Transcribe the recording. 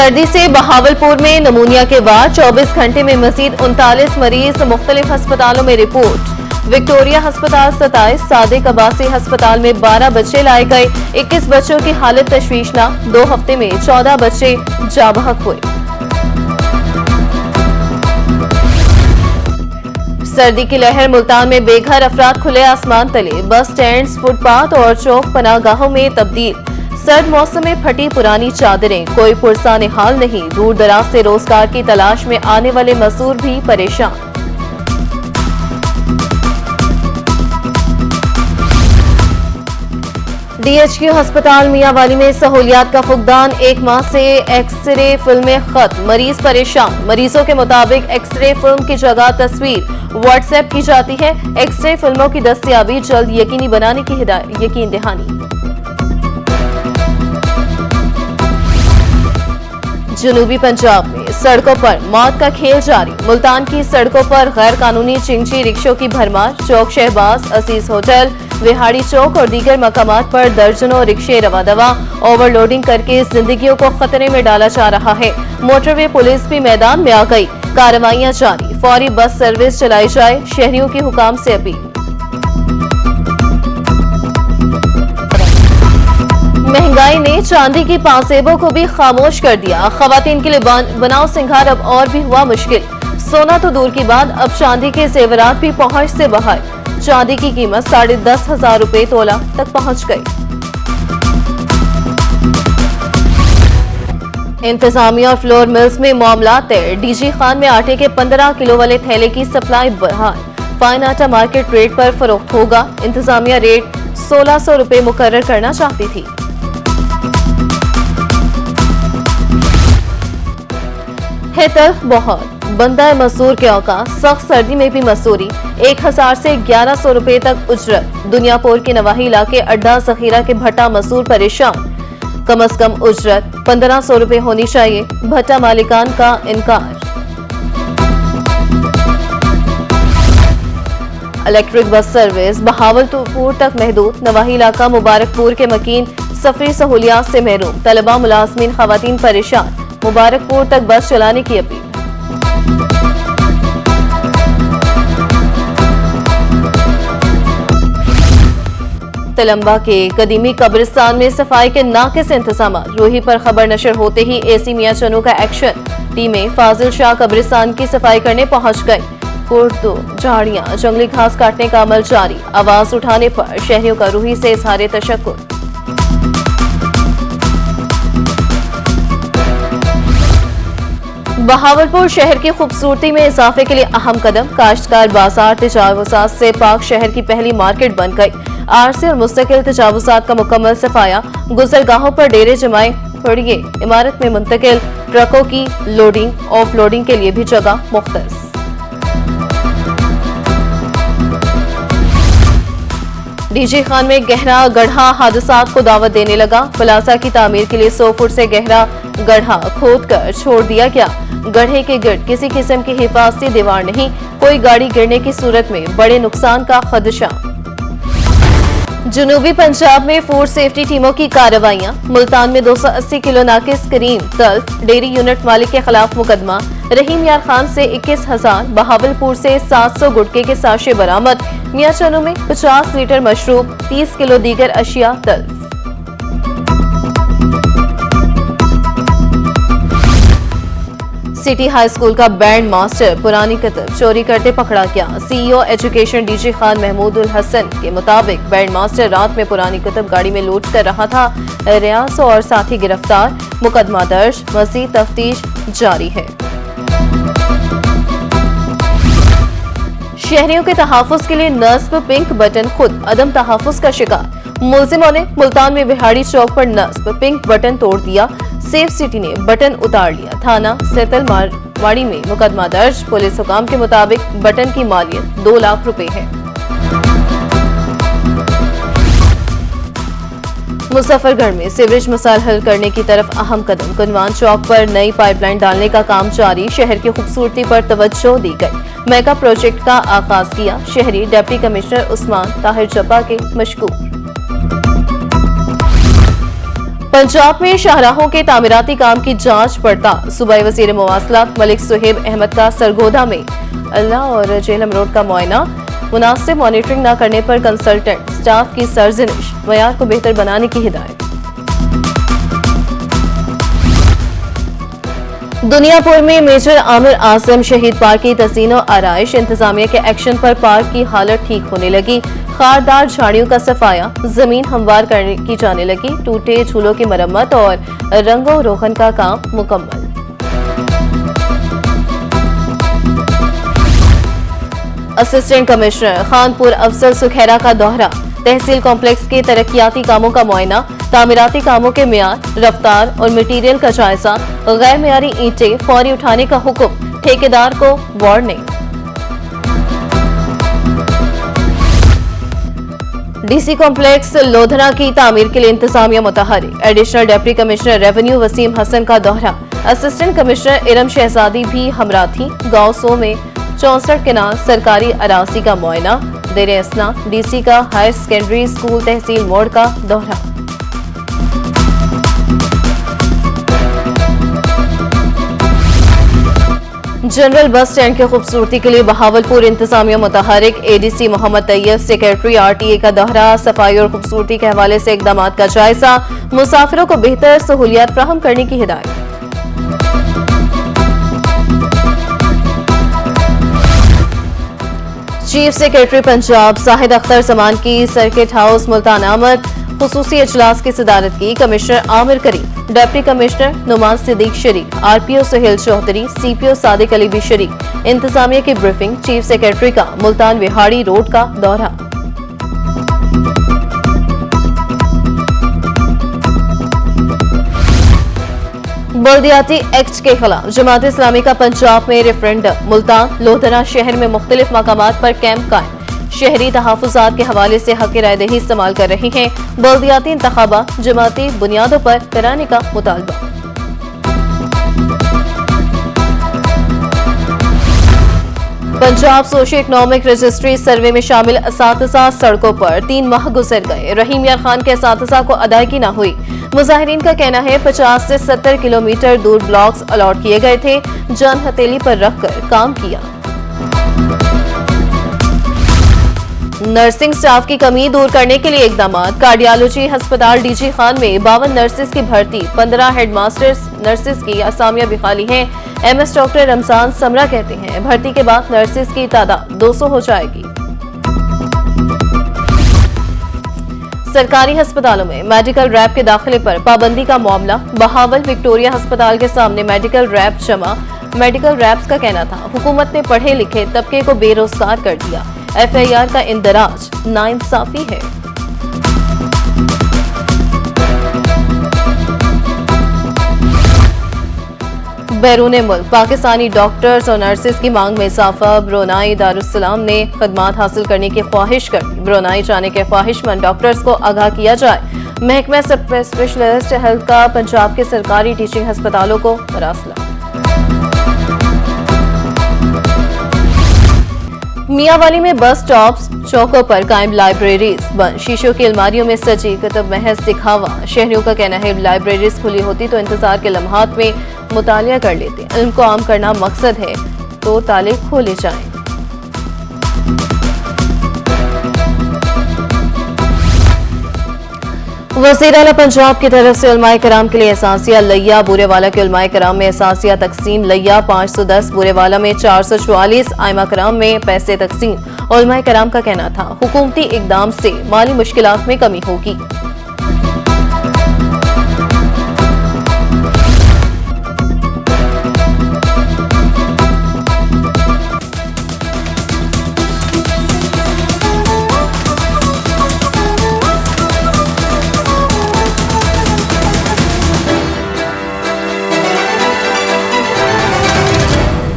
सर्दी से बहावलपुर में नमूनिया के वार 24 घंटे में मजीद 39 मरीज मुख्तलिफ अस्पतालों में रिपोर्ट। विक्टोरिया अस्पताल 27, सादिक अब्बासी अस्पताल में 12 बच्चे लाए गए। 21 बच्चों की हालत तशवीशनाक। 2 हफ्ते में 14 बच्चे जाबहक हुए। सर्दी की लहर मुल्तान में बेघर अफराद खुले आसमान तले। बस स्टैंड, फुटपाथ और चौक पनागाहों में तब्दील। सर्द मौसम में फटी पुरानी चादरें, कोई पुरसाने हाल नहीं। दूर दराज से रोजगार की तलाश में आने वाले मजदूर भी परेशान। DHQ अस्पताल मियांवाली में सहूलियात का फुकदान। 1 माह से एक्सरे फिल्में खत्म, मरीज परेशान। मरीजों के मुताबिक एक्सरे फिल्म की जगह तस्वीर व्हाट्सएप की जाती है। एक्सरे फिल्मों की दस्तयाबी जल्द यकीनी बनाने की यकीन दहानी। जनूबी पंजाब में सड़कों पर मौत का खेल जारी। मुल्तान की सड़कों पर गैर कानूनी चिंची रिक्शों की भरमार। चौक शहबाज, असीस होटल, विहाड़ी चौक और दीगर मकामात पर दर्जनों रिक्शे रवादवा ओवरलोडिंग करके जिंदगियों को खतरे में डाला जा रहा है। मोटरवे पुलिस भी मैदान में आ गई। कार्रवाइयां जारी। फौरी बस सर्विस चलाई जाए, शहरियों की हुकाम से अपील। महंगाई ने चांदी की पासेबों को भी खामोश कर दिया। खवातीन के लिए बनाव सिंगार अब और भी हुआ मुश्किल। सोना तो दूर की बात, अब चांदी के जेवरात भी पहुंच से बाहर। चांदी की कीमत 10,500 रुपए तोला तक पहुंच गई। इंतजामिया और फ्लोर मिल्स में मामला तय। डीजी खान में आटे के 15 किलो वाले थैले की सप्लाई बहाल। फाइन आटा मार्केट रेट पर फरोख्त होगा। इंतजामिया रेट 1600 रुपए मुकर्रर करना चाहती थी। है तल्ख बहुत, बंदा है मजदूर के औकात। सख्त सर्दी में भी मजदूरी। 1000 से 1100 रुपए तक उजरत। दुनियापुर के नवाही इलाके अड्डा जखीरा के भट्टा मजदूर परेशान। कम से कम उजरत 1500 रुपए होनी चाहिए। भट्टा मालिकान का इनकार। इलेक्ट्रिक बस सर्विस बहावलपुर तक महदूद। नवाही इलाका मुबारकपुर के मकीन सफरी सहूलियात से महरूम। तलबा, मुलाजमीन, खवातीन परेशान। मुबारकपुर तक बस चलाने की अपील। तलंबा के कदीमी कब्रिस्तान में सफाई के नाकिस इंतजाम। रूही पर खबर नशर होते ही एसी मियां चनू का एक्शन। टीमें फाजिल शाह कब्रिस्तान की सफाई करने पहुंच गई। कुर्दो, झाड़ियां, जंगली घास काटने का अमल जारी। आवाज उठाने पर शहरियों का रूही से इजहार तशक्कुर। बहावलपुर शहर की खूबसूरती में इजाफे के लिए अहम कदम। काश्तकार बाजार तजावुजात से पाक शहर की पहली मार्केट बन गई। आरसी और मुस्तकिल तजावुजात का मुकम्मल सफाया। गुजरगाहों पर डेरे जमाए पड़िए। इमारत में मुंतकिल ट्रकों की लोडिंग ऑफ लोडिंग के लिए भी जगह मुख्तस। डीजी खान में गहरा गड्ढा हादसात को दावत देने लगा। प्लाजा की तामीर के लिए 100 फुट से गहरा गड्ढा खोद कर छोड़ दिया गया। गड्ढे के गिर्द किसी किस्म की हिफाजती दीवार नहीं। कोई गाड़ी गिरने की सूरत में बड़े नुकसान का खदशा। जनूबी पंजाब में फूड सेफ्टी टीमों की कार्रवाइयां। मुल्तान में 280 किलो नाकिस करीम तल्फ। डेयरी यूनिट मालिक के खिलाफ मुकदमा। रहीम यार खान से 21,000। बहावलपुर से 700 गुटके के साशे बरामद। मियां चनू में 50 लीटर मशरूब, 30 किलो दीगर अशिया तल्फ। सिटी हाई स्कूल का बैंड मास्टर पुरानी किताब चोरी करते पकड़ा गया। CEO education DG Khan Mahmudul Hasan के मुताबिक बैंड मास्टर रात में पुरानी किताब गाड़ी में लूट कर रहा था। रियाज और साथी गिरफ्तार। मुकदमा दर्ज। मज़ीद तफ्तीश जारी है। शहरियों के तहफ़्फ़ुज़ के लिए नस्ब पिंक बटन खुद अदम तहफ़्फ़ुज़ का शिकार। मुलजिमों ने मुल्तान में विहाड़ी चौक पर नस्ब पिंक बटन तोड़ दिया। सेफ सिटी ने बटन उतार लिया। थाना सेतल माड़ी में मुकदमा दर्ज। पुलिस हुकाम के मुताबिक बटन की मालियत 2 लाख रुपए है। मुजफ्फरगढ़ में सीवरेज मसाइल हल करने की तरफ अहम कदम। कुनवान चौक पर नई पाइपलाइन डालने का काम जारी। शहर की खूबसूरती पर तवज्जो दी गई। मेगा प्रोजेक्ट का आगाज किया। शहरी डिप्टी कमिश्नर उस्मान ताहिर जब्बा के मशकूर। पंजाब में शाहराहों के तामीराती काम की जांच पड़ताल। सूबाई वज़ीर मवासलात मलिक सुहेब अहमद का सरगोदा में अल्लाह और जेहलम रोड का मुआयना। मुनासिब मॉनिटरिंग न करने पर कंसल्टेंट स्टाफ की सरजनिश, मयार को बेहतर बनाने की हिदायत। दुनियापुर में मेजर आमिर आजम शहीद पार्क की तज़ीन और आराइश। इंतजामिया के एक्शन पर पार्क की हालत ठीक होने लगी। खारदार झाड़ियों का सफाया, जमीन हमवार करने की जाने लगी। टूटे झूलों की मरम्मत और रंगो रोगन का काम मुकम्मल। असिस्टेंट कमिश्नर खानपुर अफजल सुखैरा का दौरा। तहसील कॉम्प्लेक्स के तरक्याती कामों का मुआयना, तामीराती कामों के मियार, रफ्तार और मटीरियल का जायजा। गैर मियारी ईंटें फौरी उठाने का हुक्म, ठेकेदार को वार्निंग। डीसी कॉम्प्लेक्स लोधना की तामीर के लिए इंतजामिया मुतहरिक। Additional deputy commissioner revenue Waseem Hasan का दौरा। असिस्टेंट कमिश्नर इरम शहजादी भी हमरा थी। गांव सो में 64 केनाल सरकारी अराजी का मुआयना। देरे असना डीसी का हायर सेकेंडरी स्कूल तहसील मोड़ का दौरा। जनरल बस स्टैंड की खूबसूरती के लिए बहावलपुर इंतजामिया मुतहरिक। ADC Muhammad Tayyab secretary RTA का दौरा। सफाई और खूबसूरती के हवाले से इकदाम का जायजा। मुसाफिरों को बेहतर सहूलियात फ्राहम करने की हिदायत। चीफ सेक्रेटरी पंजाब साहिद अख्तर जमान की सर्किट हाउस मुल्तान आमद। खुसूसी इजलास की सदारत की कमिश्नर आमिर करीम, डिप्टी कमिश्नर नुमान सिद्दीक शरीक, आरपीओ सुहेल चौधरी, सीपीओ सादिक अली भी शरीक। इंतजामिया की ब्रीफिंग। चीफ सेक्रेटरी का मुल्तान विहाड़ी रोड का दौरा। बल्दियाती एक्ट के खिलाफ जमात इस्लामी का पंजाब में रेफरेंडम। मुल्तान लोधना शहर में मुख्तलिफ मकामात पर कैंप कायम। शहरी तहफुजात के हवाले से हक राय दही इस्तेमाल कर रही हैं। बल्दियाती इंतखाबात जमाती बुनियादों पर कराने का मुतालबा। पंजाब सोशो इकनॉमिक रजिस्ट्री सर्वे में शामिल असातिज़ा सड़कों पर 3 माह गुजर गए। रहीम यार खान के असातिज़ा को अदायगी न हुई। मुजाहिरीन का कहना है 50 से 70 किलोमीटर दूर ब्लॉक्स अलॉट किए गए थे। जान हथेली पर रखकर काम किया। नर्सिंग स्टाफ की कमी दूर करने के लिए इकदाम। कार्डियोलॉजी अस्पताल डीजी खान में 52 नर्सेज की भर्ती। 15 हेडमास्टर्स नर्सेज की असामियां भी खाली हैं। एमएस डॉक्टर रमजान समरा कहते हैं भर्ती के बाद नर्सेज की तादाद 200 हो जाएगी। सरकारी अस्पतालों में मेडिकल रैप के दाखिले पर पाबंदी का मामला। बहावल विक्टोरिया अस्पताल के सामने मेडिकल रैप जमा। मेडिकल रैप्स का कहना था हुकूमत ने पढ़े लिखे तबके को बेरोजगार कर दिया। एफआईआर का इंदराज नाइंसाफी है। बैरून मुल्क पाकिस्तानी डॉक्टर्स और नर्सेज की मांग में इजाफा। ब्रुनाई दारुस्सलाम ने खदमात हासिल करने की ख्वाहिश कर दी। ब्रुनाई जाने के ख्वाहिशमंद डॉक्टर्स को आगाह किया जाए। महकमा सब स्पेशलिस्ट हेल्थ का पंजाब के सरकारी टीचिंग अस्पतालों को मरासला। मियांवाली में बस स्टॉप्स चौकों पर कायम लाइब्रेरीज बंद। शीशों की अलमारियों में सजी कुतुब महज दिखावा। शहरियों का कहना है लाइब्रेरीज खुली होती तो इंतजार के लम्हात में मुतालिया कर लेते। इल्म को आम करना मकसद है तो ताले खोले जाएं। वज़ीर आला पंजाब की तरफ से उलमाए कराम के लिए एहसासिया लैया। बुरेवाला के उलमाए कराम में एहसासिया तकसीम। लैया 510, बुरेवाला में 444। आइमा कराम में पैसे तकसीम। उलमाए कराम का कहना था हुकूमती इकदाम से माली मुश्किलात में कमी होगी।